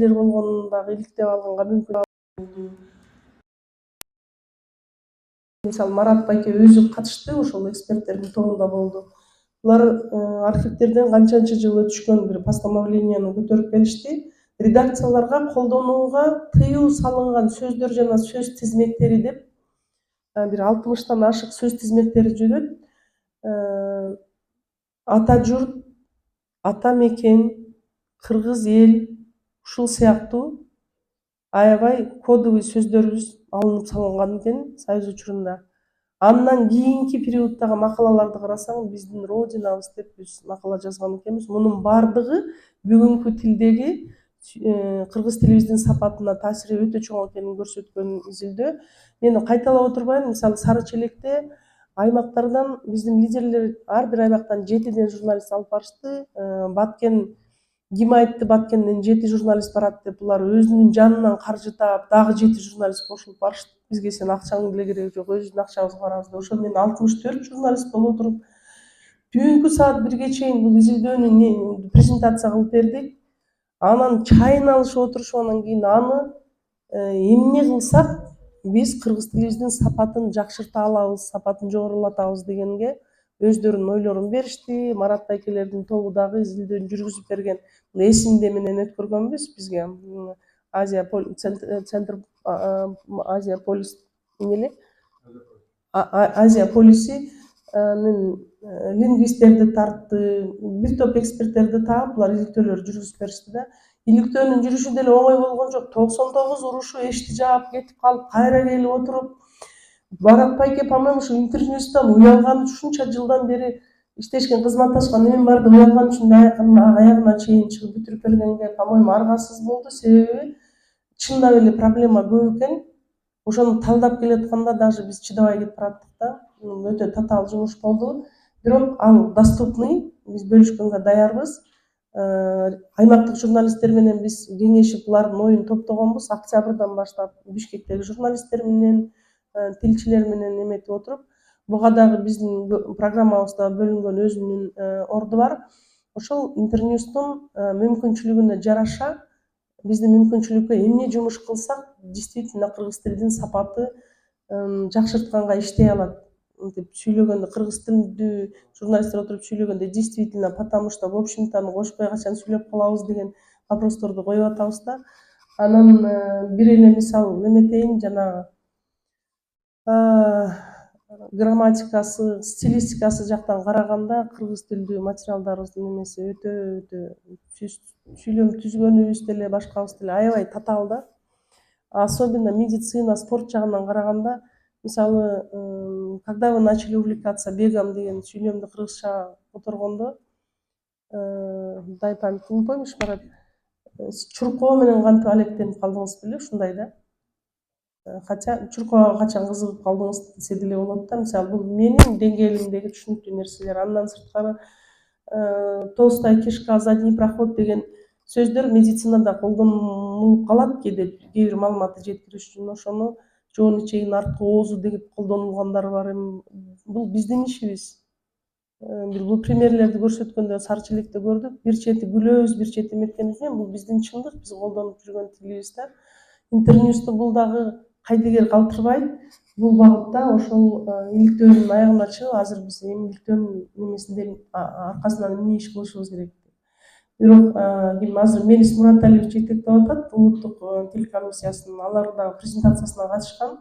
болгонун дагы иликтеп алганга мүмкүн болду. Мисалы Марат байке өзү катышты, ошол эксперттердин тобунда болду. Булар архивдерден канчанча жыл өтүшкөн бир постановленияны көтөрүп келишти. Редакцияларга колдонууга тыюу салынган сөздөр жана сөз тизмектери деп бир 60тан ашык сөз тизмектери жүрөт. Ата журт, ата мекен, кыргыз эл ушул сыяктуу аябай кодовый сөздөрүбүз алынып салынган экен Союз учурунда. Андан кийинки периоддагы макалаларды карасаң, биздин родинабыз деп биз макала жазган экенбиз. Мунун баардыгы бүгүнкү тилдеги кыргыз тилибиздин сапатына таасири өтө чоң экенин көрсөткөн изилдөө. Мен кайталап отурбайм, мисалы Сары Челекте аймактардан биздин лидерлер ар бир аймактан 7ден журналист алып барышты. Баткен ким айтты Баткенден 7 журналист барат деп, булар өзүнүн жанынан каржы таап дагы 7 журналист кошулуп барышты. Бизге сен акчаңдын деле кереги жок, өзүбүздүн акчабызга барабыз деп. Ошол менен 64 журналист боло туруп түнкү саат 1ге чейин бул изилдөөнү презентация кылып бердик. Анан чайналышып отурушуп, анан кийин аны эмне кылсак биз кыргыз тилибиздин сапатын жакшырта алабыз, сапатын жогорулатабыз дегенге өздөрүнүн ойлорун беришти. Марат байкелердин тобу дагы изилдөөнү жүргүзүп берген. Эсимде менен өткөргөнбүз бизге Азия центр Азия полис эмне Азия полисинин лингвисттерди тартты, бир топ эксперттерди таап, булар иликтөөлөрдү жүргүзүп беришти да. Иликтөөнүн жүрүшү деле оңой болгон жок. 99 урушу эшти жаап кетип калып, кайра келип отуруп, Марат байке, по-моему, ушу интерньюстан уялган, ушунча жылдан бери иштешкен, кызматташкан эмен бар да уялган үчүн аягына чейин чыгып бүтүрүп келгенге, по-моему, аргасыз болду. Себеби чындап эле проблема көп экен. Ошону талдап келатканда даже биз чыдабай кетип бараттык да. Өтө татаал жумуш болду. Бирок ал доступный, биз бөлүшкөнгө даярбыз. Аймактык журналисттер менен биз кеңешип булардын оюн топтогонбуз. Октябрдан баштап Бишкектеги журналисттер менен, тилчилер менен эметип отуруп, буга дагы биздин программабызда бөлүнгөн өзүнүн орду бар. Ошол интерньюстун мүмкүнчүлүгүнө жараша биздин мүмкүнчүлүккө эмне жумуш кылсак действительно кыргыз тилинин сапаты жакшыртканга иштей алат деп сүйлөгөндө, кыргыз тилдүү журналисттер отуруп сүйлөгөндө действительно, потому что в общем-то кошпой качан сүйлөп калабыз деген вопросторду коюп атабыз да. Анан бир эле мисал эметейин, жанагы грамматикасы, стилистикасы жактан караганда кыргыз тилдүү материалдарыбыздын эмеси өтө сүйлөм түзгөнүбүз деле башкабыз деле аябай татаал да. Особенно медицина, спорт жагынан караганда, мисалы, когда вы начали увлекаться бегом деген сүйлөмдү кыргызча которгондо, дай память, не помнишь, Марат, Чуркоо менен кантип алектенип калдыңыз беле, ушундай да. Хотя Чуркоого качан кызыгып калдыңыз десе деле болот да. Мисалы, бул менин деңгээлимдеги түшүнүктүү нерселер. Андан сырткары толстая кишка, задний проход деген сөздөр медицинада колдонулуп калат кээде, кээ бир маалыматты жеткириш үчүн. Ошону жоон ичегин арткы оозу деп колдонулгандары бар. Бул биздин ишибиз. Бул примерлерди көрсөткөндө Сары Челекте көрдүк. Бир чети күлөбүз, бир чети эметкенибиз менен бул биздин чындык, биз колдонуп жүргөн тилибиз да. Интерньюсту бул дагы кайдыгер калтырбайт. Бул багытта ошол иликтөөнүн аягына чыгып, азыр биз эми иликтөөнүн немесинде аркасынан эмне иш кылышыбыз керек. Бирок ким азыр Мелис Мураталиевич жетектеп атат, улуттук тил комиссиясынын, алар дагы презентациясына катышкан.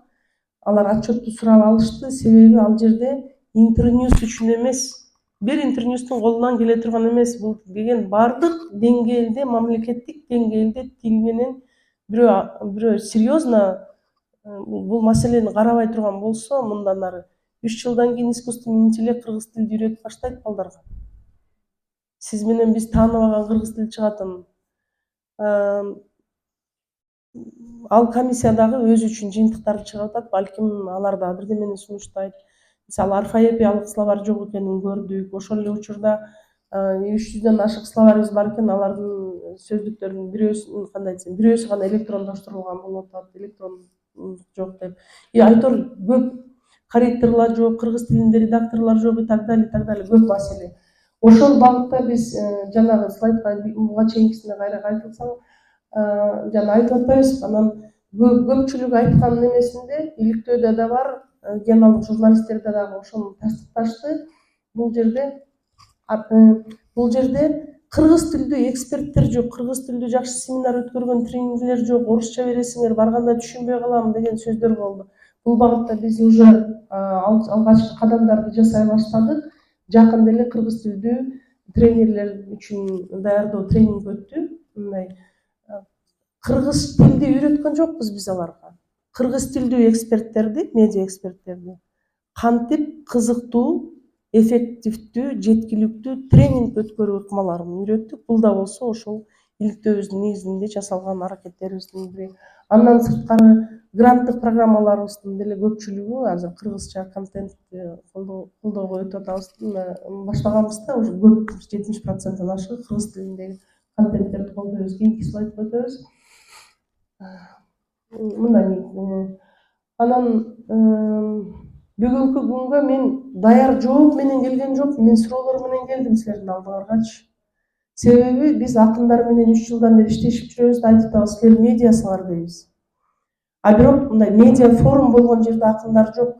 Алар отчетту сурап алышты, себеби ал жерде интерньюст үчүн эмес, бир интерньюсттун колунан келе турган эмес, бул деген бардык деңгээлде, мамлекеттик деңгээлде тил менен бирөө серьезно бул маселени карабай турган болсо, мындан ары 3 жылдан кийин искусственный интеллект кыргыз тилди үйрөтүп баштайт балдарга. Сиз менен биз тааныбаган кыргыз тил чыгатын. Ал комиссия дагы өзү үчүн жыйынтыктарды чыгарып атат, балким алар дагы бирдемени сунуштайт. Мисалы, орфоэпиялык словарь жок экенин көрдүк. Ошол эле учурда 300дөн ашык словарыбыз бар экен, алардын сөздүктөрүнүн бирөөсүн кандай десем, бирөөсү гана электрондоштурулган болуп атат, электрон жок деп. Айтор көп корректорлор жок, кыргыз тилинде редакторлор жок и так далее, көп маселе. Ошол багытта биз жанагы слайдка буга чейинкисине кайра кайтылсаң, жана айтып атпайбызбы, анан көпчүлүк айткан немесинде иликтөөдө да бар, геналык журналисттерде дагы ошону тастыкташты. Бул жерде бул жерде кыргыз тилдүү эксперттер жок, кыргыз тилдүү жакшы семинар өткөргөн тренингдер жок, орусча бересиңер, барганда түшүнбөй калам деген сөздөр болду. Бул багытта биз уже алгачкы кадамдарды жасай баштадык. Жакында эле кыргыз тилдүү тренерлер үчүн даярдоо тренинг өттү. Мындай кыргыз тилди үйрөткөн жокпуз биз аларга. Кыргыз тилдүү эксперттерди, медиа эксперттерди кантип кызыктуу, эффективдүү, жеткиликтүү тренинг өткөрүү ыкмаларын үйрөттүк. Бул да болсо ошол иликтөөбүздүн негизинде жасалган аракеттерибиздин бири. Андан сырткары гранттык программаларыбыздын деле көпчүлүгү азыр кыргызча контентти колдоого өтүп атабыз, баштаганбыз да, уже көп 70%-тен ашык кыргыз тилиндеги контенттерди колдойбуз. Кийинки слайдка өтөбүз. Мындан анан бүгүнкү күнгө мен даяр жооп менен келген жокмун, мен суроолор менен келдим силердин алдыңаргачы. Себеби биз акындар менен 3 жылдан бери иштешип жүрөбүз да айтып атабыз, силер медиасыңар дейбиз. А бирок мындай медиа форум болгон жерде акындар жок.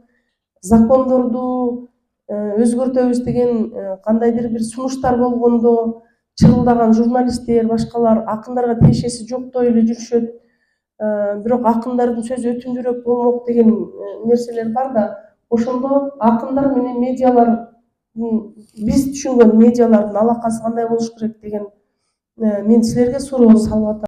Закондорду өзгөртөбүз деген кандайдыр бир сунуштар болгондо чырылдаган журналисттер, башкалар акындарга тиешеси жоктой эле жүрүшөт. Бирок акындардын сөзү өтүмдүүрөөк болмок деген нерселер бар да, ошондо акындар менен медиалар, биз түшүнгөн медиалардын алакасы кандай болуш керек деген мен силерге суроо салып атам.